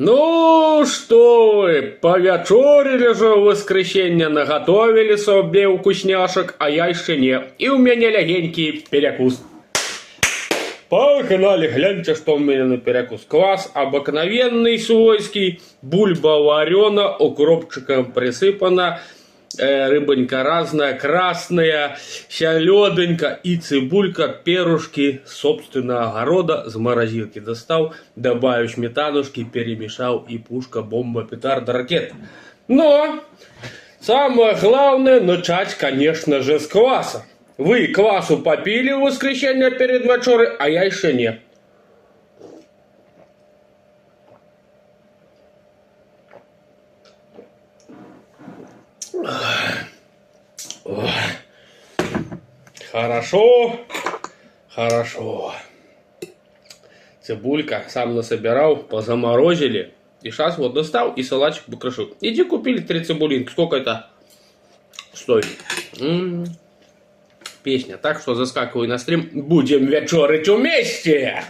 Ну, что вы, повячорили же в воскресенье, наготовили себе вкусняшек, а я еще не. И у меня легенький перекус. Погнали, гляньте, что у меня на перекус. Квас обыкновенный свойский, бульба варена, укропчиком присыпана, рыбонька разная, красная, селедонька и цибулька, перушки собственного огорода, с морозилки достал, добавил сметанушки, перемешал, и пушка, бомба, петарда, ракета. Но самое главное начать, конечно же, с кваса. Вы квасу попили в воскресенье перед вечерой, а я еще нет. Хорошо, хорошо. Цибулька сам насобирал, позаморозили. И сейчас вот достал и салатик покрошил. Иди купили 3 цибулинки. Сколько это стоит? Песня. Так что заскакивай на стрим. Будем вечерить вместе.